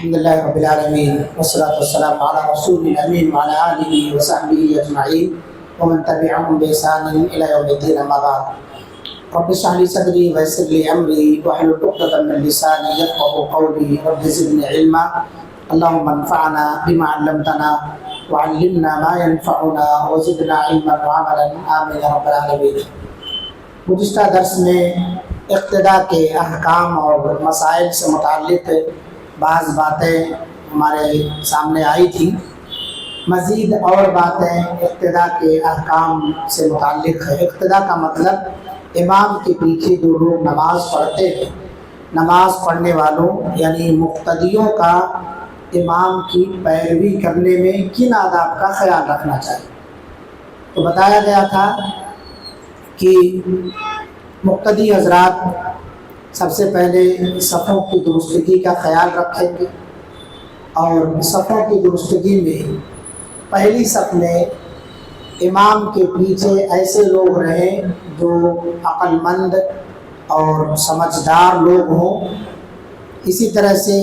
الحمد لله رب العالمين والصلاة والسلام على رسول الأمين وعلى آله وصحبه أجمعين ومن تبعهم بإحسان إلى يوم الدين أما بعد رب اشرح لي صدري ويسر لي أمري واحلل عقدة من لساني يفقهوا قولي رب زدني علما اللهم انفعنا بما علمتنا وعلمنا ما ينفعنا وزدنا علما وعملا آمين يا رب العالمين۔ گزشتہ درس میں اقتداء کے احکام اور مسائل سے متعلق بعض باتیں ہمارے سامنے آئی تھیں۔ مزید اور باتیں اقتداء کے احکام سے متعلق ہے۔ اقتداء کا مطلب امام کے پیچھے جو لوگ نماز پڑھتے ہیں، نماز پڑھنے والوں یعنی مقتدیوں کا امام کی پیروی کرنے میں کن آداب کا خیال رکھنا چاہیے۔ تو بتایا گیا تھا کہ مقتدی حضرات سب سے پہلے صفوں کی درستگی کا خیال رکھیں گے، اور صفوں کی درستگی میں پہلی صف میں امام کے پیچھے ایسے لوگ رہیں جو عقل مند اور سمجھدار لوگ ہوں۔ اسی طرح سے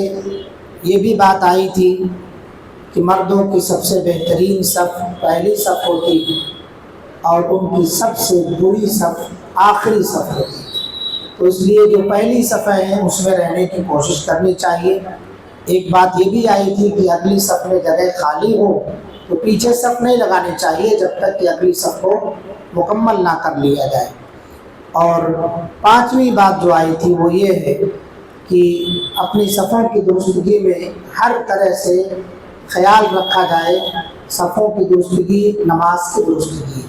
یہ بھی بات آئی تھی کہ مردوں کی سب سے بہترین صف پہلی صف ہوتی ہے اور ان کی سب سے بری صف آخری صف ہوتی ہے۔ تو اس لیے جو پہلی صفیں ہیں اس میں رہنے کی کوشش کرنی چاہیے۔ ایک بات یہ بھی آئی تھی کہ اگلی صف میں جگہ خالی ہو تو پیچھے صف نہیں لگانی چاہیے جب تک کہ اگلی صف کو مکمل نہ کر لیا جائے۔ اور پانچویں بات جو آئی تھی وہ یہ ہے کہ اپنی صفوں کی درستگی میں ہر طرح سے خیال رکھا جائے۔ صفوں کی درستگی نماز کی درستگی۔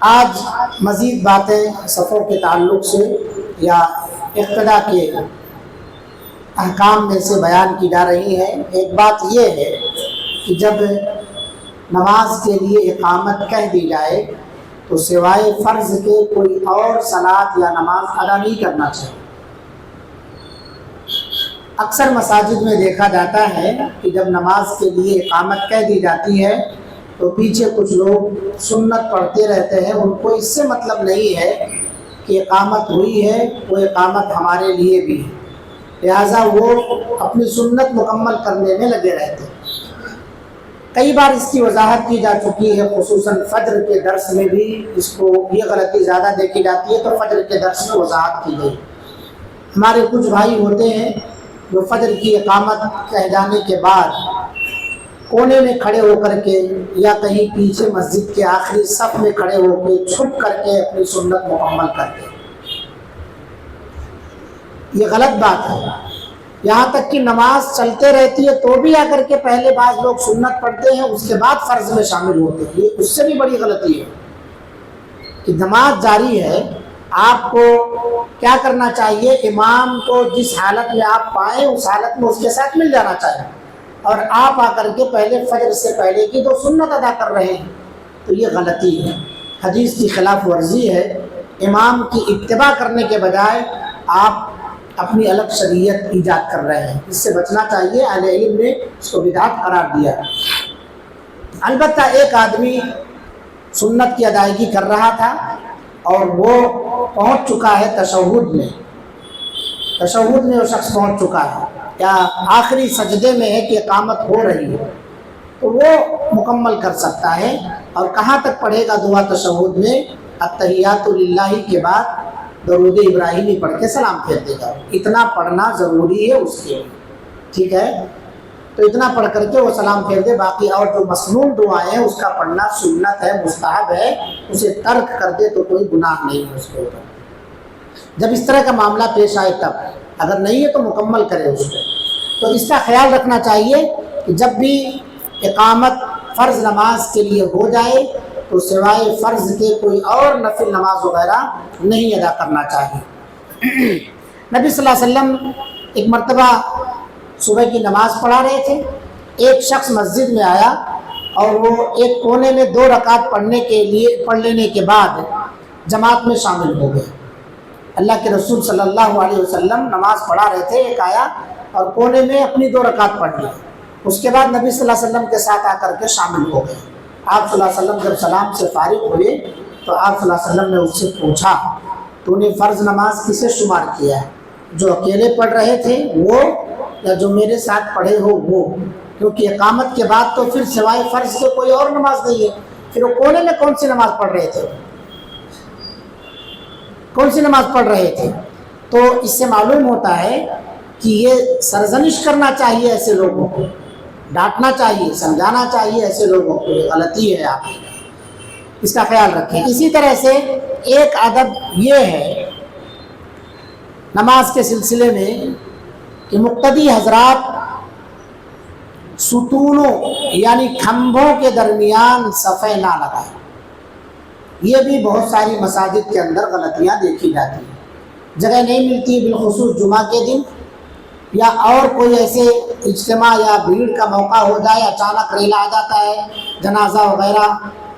آج مزید باتیں صفوں کے تعلق سے یا اقتداء کے احکام میں سے بیان کی جا رہی ہیں۔ ایک بات یہ ہے کہ جب نماز کے لیے اقامت کہہ دی جائے تو سوائے فرض کے کوئی اور صلاۃ یا نماز ادا نہیں کرنا چاہیے۔ اکثر مساجد میں دیکھا جاتا ہے کہ جب نماز کے لیے اقامت کہہ دی جاتی ہے تو پیچھے کچھ لوگ سنت پڑھتے رہتے ہیں۔ ان کو اس سے مطلب نہیں ہے کہ اقامت ہوئی ہے، وہ اقامت ہمارے لیے بھی ہے، لہٰذا وہ اپنی سنت مکمل کرنے میں لگے رہتے ہیں۔ کئی بار اس کی وضاحت کی جا چکی ہے، خصوصاً فجر کے درس میں بھی اس کو یہ غلطی زیادہ دیکھی جاتی ہے، تو فجر کے درس میں وضاحت کی گئی۔ ہمارے کچھ بھائی ہوتے ہیں جو فجر کی اقامت کہہ جانے کے بعد کونے میں کھڑے ہو کر کے یا کہیں پیچھے مسجد کے آخری صف میں کھڑے ہو کے چھپ کر کے اپنی سنت مکمل کرتے ہیں۔ یہ غلط بات ہے۔ یہاں تک کہ نماز چلتے رہتی ہے تو بھی آ کر کے پہلے بعض لوگ سنت پڑھتے ہیں، اس کے بعد فرض میں شامل ہوتے ہیں۔ یہ اس سے بھی بڑی غلطی ہے کہ نماز جاری ہے، آپ کو کیا کرنا چاہیے؟ امام کو جس حالت میں آپ پائیں اس حالت میں اس کے ساتھ مل جانا چاہیے، اور آپ آ کر کے پہلے فجر سے پہلے کی تو سنت ادا کر رہے ہیں، تو یہ غلطی ہے، حدیث کی خلاف ورزی ہے۔ امام کی اتباع کرنے کے بجائے آپ اپنی الگ شریعت ایجاد کر رہے ہیں، اس سے بچنا چاہیے۔ اہل علم نے اس کو بدعت قرار دیا۔ البتہ ایک آدمی سنت کی ادائیگی کر رہا تھا اور وہ پہنچ چکا ہے تشہد میں وہ شخص پہنچ چکا ہے، یا آخری سجدے میں ہے کہ اقامت ہو رہی ہے، تو وہ مکمل کر سکتا ہے۔ اور کہاں تک پڑھے گا دعا تشہد میں؟ التحیات للہ کے بعد درود ابراہیمی پڑھ کے سلام پھیر دے گا۔ اتنا پڑھنا ضروری ہے اس کے لیے، ٹھیک ہے؟ تو اتنا پڑھ کر کے وہ سلام پھیر دے، باقی اور جو مسنون دعائیں ہیں اس کا پڑھنا سنت ہے، مستحب ہے، اسے ترک کر دے تو کوئی گناہ نہیں ہے اس کے اوپر۔ جب اس طرح کا معاملہ پیش آئے تب، اگر نہیں ہے تو مکمل کرے اس کو۔ تو اس کا خیال رکھنا چاہیے کہ جب بھی اقامت فرض نماز کے لیے ہو جائے تو سوائے فرض کے کوئی اور نفل نماز وغیرہ نہیں ادا کرنا چاہیے۔ نبی صلی اللہ علیہ وسلم ایک مرتبہ صبح کی نماز پڑھا رہے تھے، ایک شخص مسجد میں آیا اور وہ ایک کونے میں 2 رکعت پڑھ لینے کے بعد جماعت میں شامل ہو گئے۔ اللہ کے رسول صلی اللہ علیہ وسلم نماز پڑھا رہے تھے، ایک آیا اور کونے میں اپنی 2 رکعت پڑھ لی، اس کے بعد نبی صلی اللہ علیہ وسلم کے ساتھ آ کر کے شامل ہو گئے۔ آپ صلی اللہ علیہ وسلم جب سلام سے فارغ ہوئے تو آپ صلی اللہ علیہ وسلم نے اس سے پوچھا تو نے فرض نماز کسے شمار کیا ہے؟ جو اکیلے پڑھ رہے تھے وہ یا جو میرے ساتھ پڑھے ہو وہ، کیونکہ اقامت کے بعد تو پھر سوائے فرض کے کوئی اور نماز نہیں ہے۔ پھر وہ کونے میں کون سی نماز پڑھ رہے تھے، کون سی نماز پڑھ رہے تھے؟ تو اس سے معلوم ہوتا ہے کہ یہ سرزنش کرنا چاہیے ایسے لوگوں کو، ڈانٹنا چاہیے، سمجھانا چاہیے ایسے لوگوں کو، یہ غلطی ہے، آپ اس کا خیال رکھیں۔ اسی طرح سے ایک ادب یہ ہے نماز کے سلسلے میں کہ مقتدی حضرات ستونوں یعنی کھمبوں کے درمیان صفیں نہ لگائیں۔ یہ بھی بہت ساری مساجد کے اندر غلطیاں دیکھی جاتی ہیں، جگہ نہیں ملتی، بالخصوص جمعہ کے دن یا اور کوئی ایسے اجتماع یا بھیڑ کا موقع ہو جائے، اچانک ریلا آ جاتا ہے جنازہ وغیرہ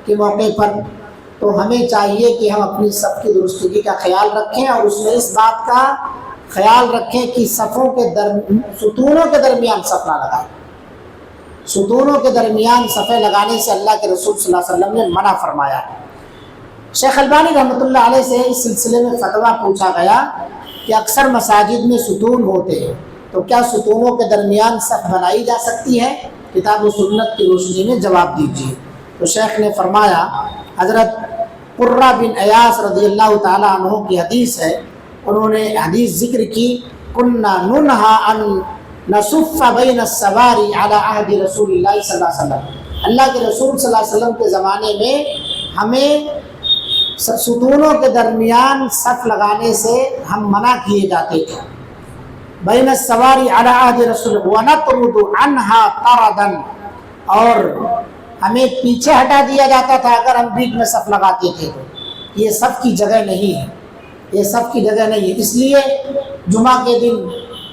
کے موقع پر، تو ہمیں چاہیے کہ ہم اپنی صف کی درستگی کا خیال رکھیں، اور اس میں اس بات کا خیال رکھیں کہ ستونوں کے درمیان صف نہ لگائیں۔ ستونوں کے درمیان صفیں لگانے سے اللہ کے رسول صلی اللہ علیہ وسلم نے منع فرمایا ہے۔ شیخ البانی رحمۃ اللہ علیہ سے اس سلسلے میں فتویٰ پوچھا گیا کہ اکثر مساجد میں ستون ہوتے ہیں، تو کیا ستونوں کے درمیان صف بنائی جا سکتی ہے؟ کتاب و سنت کی روشنی میں جواب دیجیے۔ تو شیخ نے فرمایا، حضرت قرہ بن ایاس رضی اللہ تعالیٰ عنہ کی حدیث ہے، انہوں نے حدیث ذکر کی، کننا ننہا ان نصف بین السواری علی عہد رسول اللہ صلی اللہ علیہ وسلم، اللہ کے رسول صلی اللہ علیہ وسلم کے زمانے میں ہمیں ستونوں کے درمیان صف لگانے سے ہم منع کیے جاتے تھے۔ بین السواری علی عہد رسول ونطرد عنہا طردا، اور ہمیں پیچھے ہٹا دیا جاتا تھا اگر ہم بیچ میں صف لگاتے تھے تو یہ صف کی جگہ نہیں ہے، یہ صف کی جگہ نہیں ہے۔ اس لیے جمعہ کے دن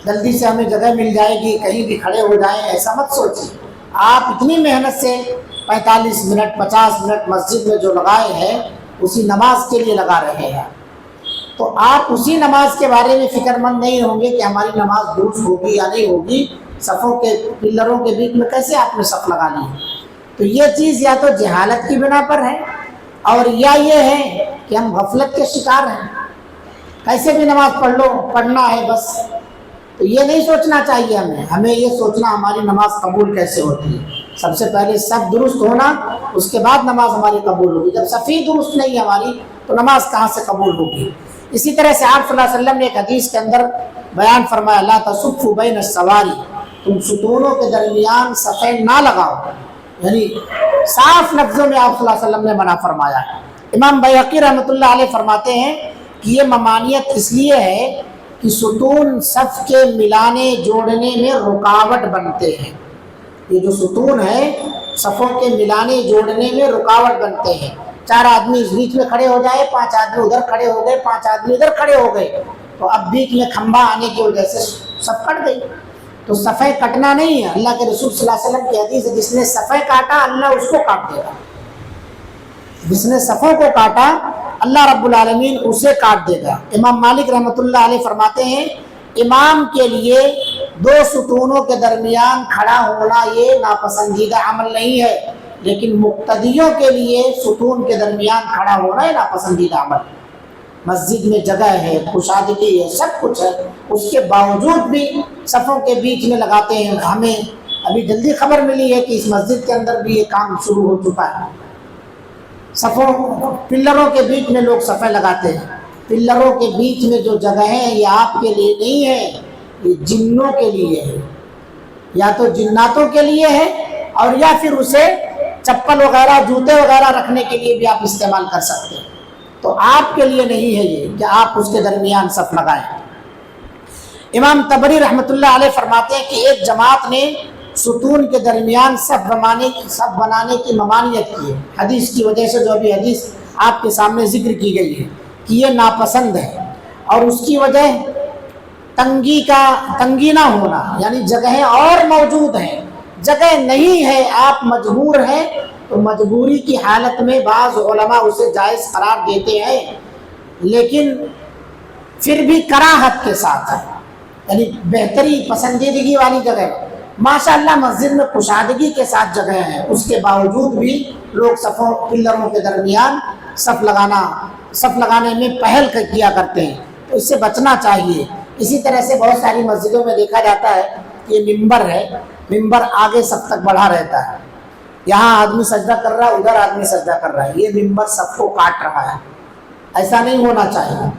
جلدی سے ہمیں جگہ مل جائے گی، کہیں بھی کھڑے ہو جائیں، ایسا مت سوچیں۔ آپ اتنی محنت سے 45 منٹ 50 منٹ مسجد میں جو لگائے ہیں اسی نماز کے لیے لگا رہے ہیں، تو آپ اسی نماز کے بارے میں فکر مند نہیں ہوں گے کہ ہماری نماز درست ہوگی یا نہیں ہوگی، صفوں کے پلروں کے بیچ میں کیسے آپ نے صف لگا لی ہے؟ تو یہ چیز یا تو جہالت کی بنا پر ہے، اور یا یہ ہے کہ ہم غفلت کے شکار ہیں، کیسے بھی نماز پڑھ لو، پڑھنا ہے بس۔ تو یہ نہیں سوچنا چاہیے ہمیں یہ سوچنا ہماری نماز قبول کیسے ہوتی ہے۔ سب سے پہلے صف درست ہونا، اس کے بعد نماز ہماری قبول ہوگی۔ جب صف ہی درست نہیں ہماری تو نماز کہاں سے قبول ہوگی؟ اسی طرح سے آپ صلی اللہ علیہ وسلم نے ایک حدیث کے اندر بیان فرمایا، لا تصفوا بین السواری، تم ستونوں کے درمیان صفیں نہ لگاؤ، یعنی صاف لفظوں میں آپ صلی اللہ علیہ وسلم نے منع فرمایا ہے۔ امام بیہقی رحمۃ اللہ علیہ فرماتے ہیں کہ یہ ممانعت اس لیے ہے کہ ستون صف کے ملانے جوڑنے میں رکاوٹ بنتے ہیں۔ یہ جو ستون ہے صفوں کے ملانے جوڑنے میں رکاوٹ بنتے ہیں۔ 4 آدمی اس بیچ میں کھڑے ہو جائے، 5 آدمی ادھر کھڑے ہو گئے، 5 آدمی ادھر کھڑے ہو گئے، تو اب بیچ میں کھمبا آنے کی وجہ سے صف کٹ گئی۔ تو صفیں کٹنا نہیں ہے، اللہ کے رسول صلی اللہ علیہ وسلم کی حدیث ہے، جس نے صفیں کاٹا اللہ اس کو کاٹ دے گا، جس نے صفوں کو کاٹا اللہ رب العالمین اسے کاٹ دے گا۔ امام مالک رحمۃ اللہ علیہ فرماتے ہیں، امام کے لیے 2 ستونوں کے درمیان کھڑا ہونا یہ ناپسندیدہ عمل نہیں ہے، لیکن مقتدیوں کے لیے ستون کے درمیان کھڑا ہونا یہ ناپسندیدہ عمل۔ مسجد میں جگہ ہے، کشادگی ہے، سب کچھ ہے، اس کے باوجود بھی صفوں کے بیچ میں لگاتے ہیں۔ ہمیں ابھی جلدی خبر ملی ہے کہ اس مسجد کے اندر بھی یہ کام شروع ہو چکا ہے، صفوں پلروں کے بیچ میں لوگ صفیں لگاتے ہیں۔ پلروں کے بیچ میں جو جگہ ہے یہ آپ کے لیے نہیں ہے، یہ جنوں کے لیے ہے، یا تو جناتوں کے لیے ہے، اور یا پھر اسے چپل وغیرہ جوتے وغیرہ رکھنے کے لیے بھی آپ استعمال کر سکتے ہیں۔ تو آپ کے لیے نہیں ہے یہ کہ آپ اس کے درمیان صف لگائیں۔ امام طبری رحمۃ اللہ علیہ فرماتے ہیں کہ ایک جماعت نے ستون کے درمیان صف بنانے کی ممانعت کی ہے، حدیث کی وجہ سے، جو ابھی حدیث آپ کے سامنے ذکر کی گئی ہے کہ یہ ناپسند ہے، اور اس کی وجہ تنگی نہ ہونا، یعنی جگہیں اور موجود ہیں، جگہ نہیں ہے، آپ مجبور ہیں، تو مجبوری کی حالت میں بعض علماء اسے جائز قرار دیتے ہیں، لیکن پھر بھی کراہت کے ساتھ ہے، یعنی بہتری پسندیدگی والی جگہ۔ ماشاءاللہ مسجد میں کشادگی کے ساتھ جگہ ہے، اس کے باوجود بھی لوگ صفوں پلروں کے درمیان صف لگانے میں پہل کیا کرتے ہیں، تو اس سے بچنا چاہیے۔ اسی طرح سے بہت ساری مسجدوں میں دیکھا جاتا ہے یہ ممبر ہے، ممبر آگے سب تک بڑھا رہتا ہے، یہاں آدمی سجدہ کر رہا ہے، ادھر آدمی سجدہ کر رہا ہے، یہ ممبر سب کو کاٹ رہا ہے، ایسا نہیں ہونا چاہیے۔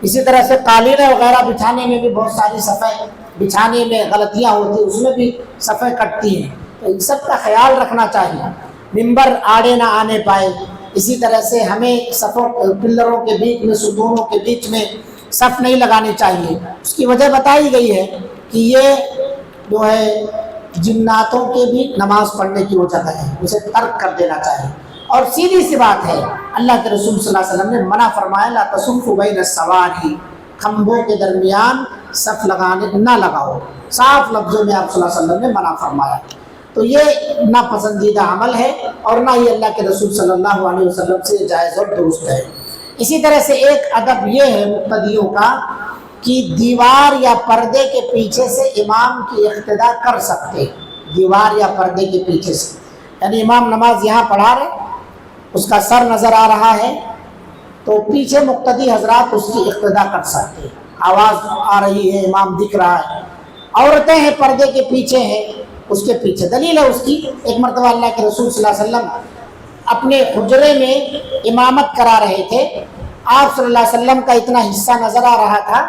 اسی طرح سے قالین وغیرہ بچھانے میں بھی بہت ساری صفیں بچھانے میں غلطیاں ہوتی ہیں، اس میں بھی صفیں کٹتی ہیں، تو ان سب کا خیال رکھنا چاہیے، ممبر آڑے نہ آنے پائے۔ اسی طرح سے ہمیں صفوں پلروں کے بیچ میں، ستونوں کے بیچ میں صف نہیں لگانی چاہیے۔ اس کی وجہ بتائی گئی ہے کہ یہ جو ہے جناتوں کے بھی نماز پڑھنے کی وہ جگہ ہے، اسے ترک کر دینا چاہیے۔ اور سیدھی سی بات ہے، اللہ کے رسول صلی اللہ علیہ وسلم نے منع فرمایا لا تصفوا بین السواری، کھمبوں کے درمیان صف لگانے نہ لگاؤ، صاف لفظوں میں آپ صلی اللہ علیہ وسلم نے منع فرمایا۔ تو یہ ناپسندیدہ عمل ہے اور نہ ہی اللہ کے رسول صلی اللہ علیہ وسلم سے جائز اور درست ہے۔ اسی طرح سے ایک ادب یہ ہے مقتدیوں کا کہ دیوار یا پردے کے پیچھے سے امام کی اقتداء کر سکتے، دیوار یا پردے کے پیچھے سے، یعنی امام نماز یہاں پڑھا رہے، اس کا سر نظر آ رہا ہے تو پیچھے مقتدی حضرات اس کی اقتداء کر سکتے، آواز آ رہی ہے، امام دکھ رہا ہے، عورتیں ہیں پردے کے پیچھے ہیں، اس کے پیچھے دلیل ہے اس کی۔ ایک مرتبہ اللہ کے رسول صلی اللہ علیہ وسلم اپنے حجرے میں امامت کرا رہے تھے، آپ صلی اللہ علیہ وسلم کا اتنا حصہ نظر آ رہا تھا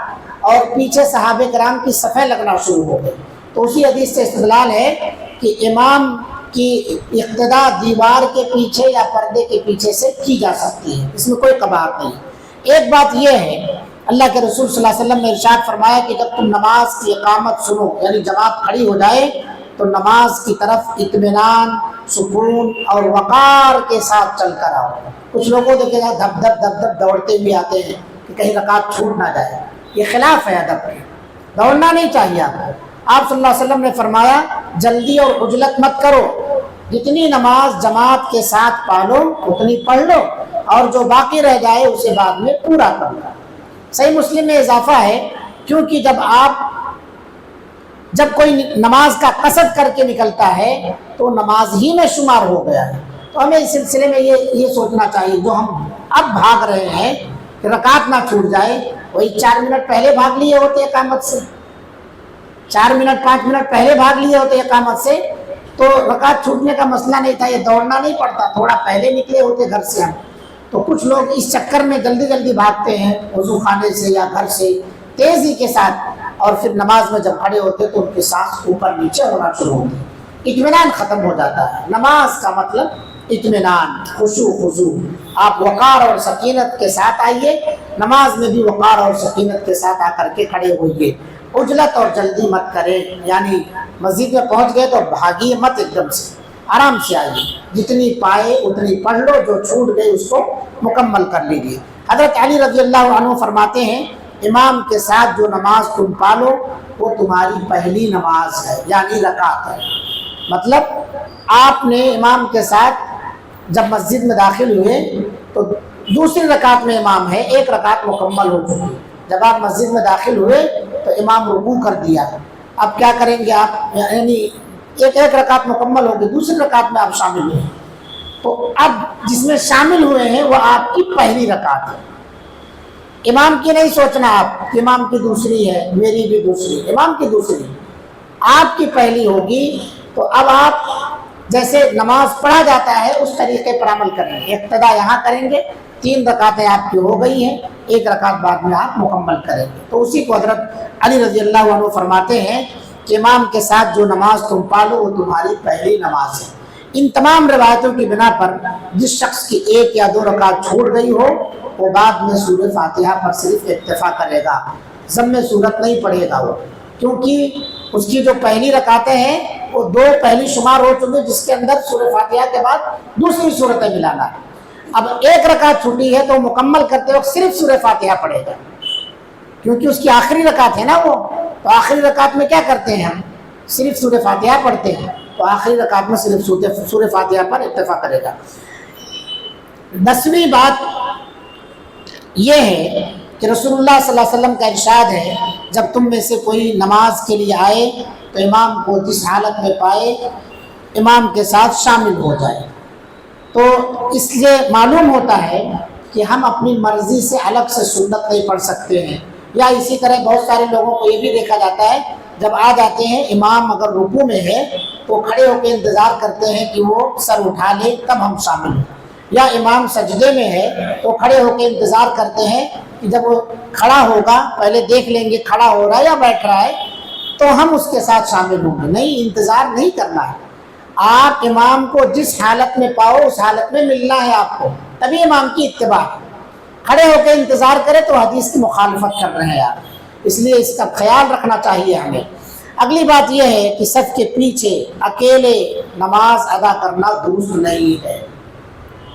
اور پیچھے صحابہ کرام کی صفیں لگنا شروع ہو گئی، تو اسی حدیث سے استدلال ہے کہ امام کی اقتداء دیوار کے پیچھے یا پردے کے پیچھے سے کی جا سکتی ہے، اس میں کوئی قباحت نہیں۔ ایک بات یہ ہے، اللہ کے رسول صلی اللہ علیہ وسلم نے ارشاد فرمایا کہ جب تم نماز کی اقامت سنو، یعنی جماعت کھڑی ہو جائے تو نماز کی طرف اطمینان، سکون اور وقار کے ساتھ چل کر آؤ۔ کچھ لوگوں دیکھے جائے دھپ دھپ دھپ دھپ دوڑتے بھی آتے ہیں کہ کہیں رکعت چھوٹ نہ جائے، یہ خلاف ہے ادب کے، دوڑنا نہیں چاہیے آپ کو۔ آپ صلی اللہ علیہ وسلم نے فرمایا جلدی اور عجلت مت کرو، جتنی نماز جماعت کے ساتھ پالو اتنی پڑھ لو، اور جو باقی رہ جائے اسے بعد میں پورا کر لو۔ صحیح مسلم میں اضافہ ہے، کیونکہ جب کوئی نماز کا قصد کر کے نکلتا ہے تو نماز ہی میں شمار ہو گیا ہے۔ تو ہمیں اس سلسلے میں یہ سوچنا چاہیے، جو ہم اب بھاگ رہے ہیں کہ رکعت نہ چھوٹ جائے، وہی 4 منٹ پہلے بھاگ لیے ہوتے اقامت سے، 4 منٹ 5 منٹ پہلے بھاگ لیے ہوتے اقامت سے تو رکعت چھوٹنے کا مسئلہ نہیں تھا، یہ دوڑنا نہیں پڑتا، تھوڑا پہلے نکلے ہوتے گھر سے ہم۔ تو کچھ لوگ اس چکر میں جلدی جلدی بھاگتے ہیں وضو خانے سے یا گھر سے تیزی کے ساتھ، اور پھر نماز میں جب کھڑے ہوتے تو ان کی سانس اوپر نیچے ہونا شروع ہوتی ہے، اطمینان ختم ہو جاتا ہے۔ نماز کا مطلب اطمینان، خشوع خضوع، آپ وقار اور سکینت کے ساتھ آئیے، نماز میں بھی وقار اور سکینت کے ساتھ آ کر کے کھڑے ہوئیے، عجلت اور جلدی مت کریں، یعنی مسجد میں پہنچ گئے تو بھاگیے مت، ایک دم سے آرام سے آئیے، جتنی پائے اتنی پڑھ لو، جو چھوٹ گئی اس کو مکمل کر لیجیے۔ حضرت علی رضی اللہ عنہ فرماتے ہیں امام کے ساتھ جو نماز تم پالو وہ تمہاری پہلی نماز ہے، یعنی رکعت ہے۔ مطلب آپ نے امام کے ساتھ جب مسجد میں داخل ہوئے تو دوسری رکعت میں امام ہے، ایک رکعت مکمل ہو چکی، جب آپ مسجد میں داخل ہوئے تو امام رکوع کر دیا، اب کیا کریں گے آپ، یعنی ایک رکعت مکمل ہوگی، دوسری رکعت میں آپ شامل ہوئے، تو اب جس میں شامل ہوئے ہیں وہ آپ کی پہلی رکعت ہے۔ امام کی نہیں سوچنا آپ کہ امام کی دوسری ہے، میری بھی دوسری، امام کی دوسری، آپ کی پہلی ہوگی۔ تو اب آپ جیسے نماز پڑھا جاتا ہے اس طریقے پر عمل کریں گے، اقتداء یہاں کریں گے، 3 رکعتیں آپ کی ہو گئی ہیں، 1 رکعت بعد میں آپ مکمل کریں گے۔ تو اسی کو حضرت علی رضی اللہ عنہ فرماتے ہیں کہ امام کے ساتھ جو نماز تم پالو وہ تمہاری پہلی نماز ہے۔ ان تمام روایتوں کی بنا پر جس شخص کی 1 یا 2 رکعت چھوٹ گئی ہو وہ بعد میں سورہ فاتحہ پر صرف اکتفا کرے گا، ضم صورت نہیں پڑھے گا وہ، کیونکہ اس کی جو پہلی رکعتیں ہیں وہ 2 پہلی شمار ہو چکی، جس کے اندر سورہ فاتحہ کے بعد دوسری صورتیں ملانا ہے۔ اب 1 رکعت چھوٹی ہے تو مکمل کرتے وقت صرف سورہ فاتحہ پڑھے گا، کیونکہ اس کی آخری رکعت ہے نا وہ، تو آخری رکعت میں کیا کرتے ہیں ہم، صرف سورہ فاتحہ پڑھتے ہیں، تو آخری رکعت میں صرف سورہ فاتحہ پر اکتفا کرے گا۔ 10ویں بات یہ ہے کہ رسول اللہ صلی اللہ علیہ وسلم کا ارشاد ہے جب تم میں سے کوئی نماز کے لیے آئے تو امام کو جس حالت میں پائے امام کے ساتھ شامل ہو جائے۔ تو اس لیے معلوم ہوتا ہے کہ ہم اپنی مرضی سے الگ سے سنت نہیں پڑھ سکتے ہیں، یا اسی طرح بہت سارے لوگوں کو یہ بھی دیکھا جاتا ہے جب آ جاتے ہیں امام اگر رکوع میں ہے تو کھڑے ہو کے انتظار کرتے ہیں کہ وہ سر اٹھا لے تب ہم شامل ہوں، یا امام سجدے میں ہے تو کھڑے ہو کے انتظار کرتے ہیں کہ جب وہ کھڑا ہوگا پہلے دیکھ لیں گے کھڑا ہو رہا ہے یا بیٹھ رہا ہے تو ہم اس کے ساتھ شامل ہوں گے۔ نہیں، انتظار نہیں کرنا ہے، آپ امام کو جس حالت میں پاؤ اس حالت میں ملنا ہے آپ کو، تبھی امام کی اتباع ہے۔ کھڑے ہو کے انتظار کرے تو حدیث کی مخالفت کر رہے ہیں آپ، اس لیے اس کا خیال رکھنا چاہیے ہمیں۔ اگلی بات یہ ہے کہ صف کے پیچھے اکیلے نماز ادا کرنا درست نہیں ہے۔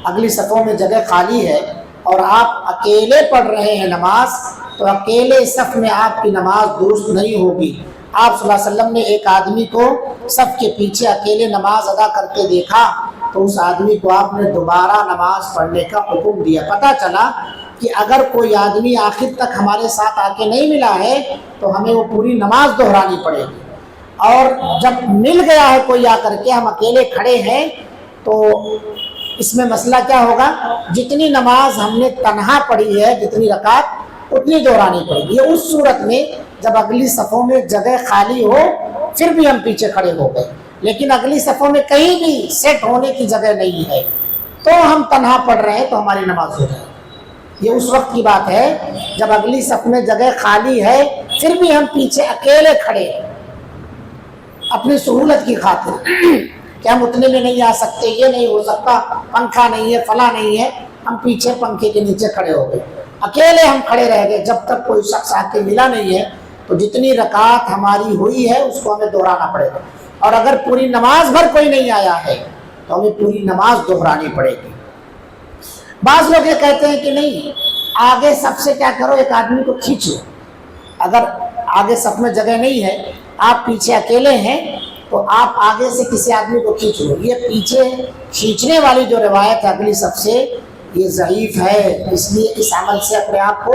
اگلی صفوں میں جگہ خالی ہے اور آپ اکیلے پڑھ رہے ہیں نماز، تو اکیلے صف میں آپ کی نماز درست نہیں ہوگی۔ آپ صلی اللہ علیہ وسلم نے ایک آدمی کو صف کے پیچھے اکیلے نماز ادا کرتے دیکھا تو اس آدمی کو آپ نے دوبارہ نماز پڑھنے کا حکم دیا۔ پتہ چلا کہ اگر کوئی آدمی آخر تک ہمارے ساتھ آ کے نہیں ملا ہے تو ہمیں وہ پوری نماز دہرانی پڑے گی، اور جب مل گیا ہے کوئی آ کر کے ہم اکیلے کھڑے ہیں تو اس میں مسئلہ کیا ہوگا، جتنی نماز ہم نے تنہا پڑھی ہے جتنی رکعت اتنی دہرانی پڑے گی۔ یہ اس صورت میں جب اگلی صفوں میں جگہ خالی ہو پھر بھی ہم پیچھے کھڑے ہو گئے، لیکن اگلی صفوں میں کہیں بھی سیٹ ہونے کی جگہ نہیں ہے تو ہم تنہا پڑھ رہے ہیں تو ہماری نماز ہو جائے۔ یہ اس وقت کی بات ہے جب اگلی صف میں جگہ خالی ہے پھر بھی ہم پیچھے اکیلے کھڑے ہیں اپنی سہولت کی خاطر کہ ہم اتنے میں نہیں آ سکتے، یہ نہیں ہو سکتا، پنکھا نہیں ہے، فلاں نہیں ہے، ہم پیچھے پنکھے کے نیچے کھڑے ہو گئے، اکیلے ہم کھڑے رہ گئے جب تک کوئی شخص آ کے ملا نہیں ہے، تو جتنی رکعت ہماری ہوئی ہے اس کو ہمیں دہرانا پڑے گا، اور اگر پوری نماز بھر کوئی نہیں آیا ہے تو ہمیں پوری نماز دہرانی پڑے گی۔ بعض لوگ یہ کہتے ہیں کہ نہیں، آگے صف سے کیا کرو، ایک آدمی کو کھینچو، اگر آگے صف میں جگہ نہیں ہے آپ پیچھے اکیلے ہیں تو آپ آگے سے کسی آدمی کو کھینچ لو۔ یہ پیچھے کھینچنے والی جو روایت ہے اگلی صف سے یہ ضعیف ہے، اس لیے اس عمل سے اپنے آپ کو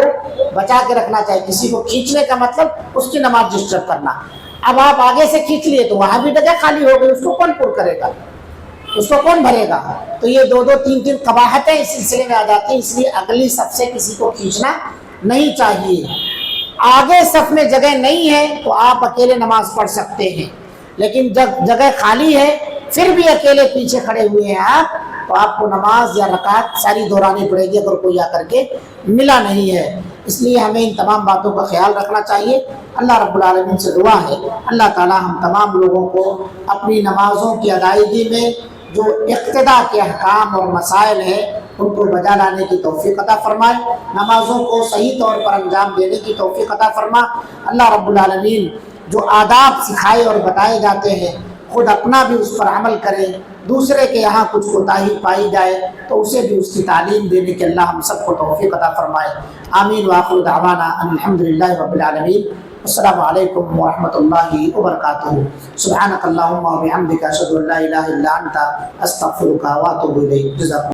بچا کے رکھنا چاہیے۔ کسی کو کھینچنے کا مطلب اس کی نماز ڈسٹرب کرنا۔ اب آپ آگے سے کھینچ لیے تو وہاں بھی جگہ خالی ہو گئی، اس کو کون پر کرے گا، اس کو کون بھرے گا؟ تو یہ دو دو تین تین قباحتیں اس سلسلے میں آ جاتی ہیں، اس لیے اگلی صف سے کسی کو کھینچنا نہیں چاہیے۔ آگے صف میں جگہ نہیں ہے تو آپ اکیلے نماز پڑھ سکتے ہیں، لیکن جب جگہ خالی ہے پھر بھی اکیلے پیچھے کھڑے ہوئے ہیں آپ، تو آپ کو نماز یا رکعت ساری دہرانی پڑے گی اگر کوئی آ کر کے ملا نہیں ہے۔ اس لیے ہمیں ان تمام باتوں کا خیال رکھنا چاہیے۔ اللہ رب العالمین سے دعا ہے اللہ تعالی ہم تمام لوگوں کو اپنی نمازوں کی ادائیگی میں جو اقتدا کے احکام اور مسائل ہیں ان کو بجا لانے کی توفیق عطا فرمائے، نمازوں کو صحیح طور پر انجام دینے کی توفیق عطا فرما۔ اللہ رب العالمین جو آداب سکھائے اور بتائے جاتے ہیں خود اپنا بھی اس پر عمل کریں، دوسرے کے یہاں کچھ کوتاہی پائی جائے تو اسے بھی اس کی تعلیم دینے کے اللہ ہم سب کو توفیق عطا فرمائے۔ آمین وآخر دعوانا ان الحمدللہ رب العالمین۔ السلام علیکم ورحمۃ اللہ وبرکاتہ۔ سبحانک اللہم وبحمدک اشہد ان لا الہ الا انت استغفرک واتوب الیک۔ جزاکم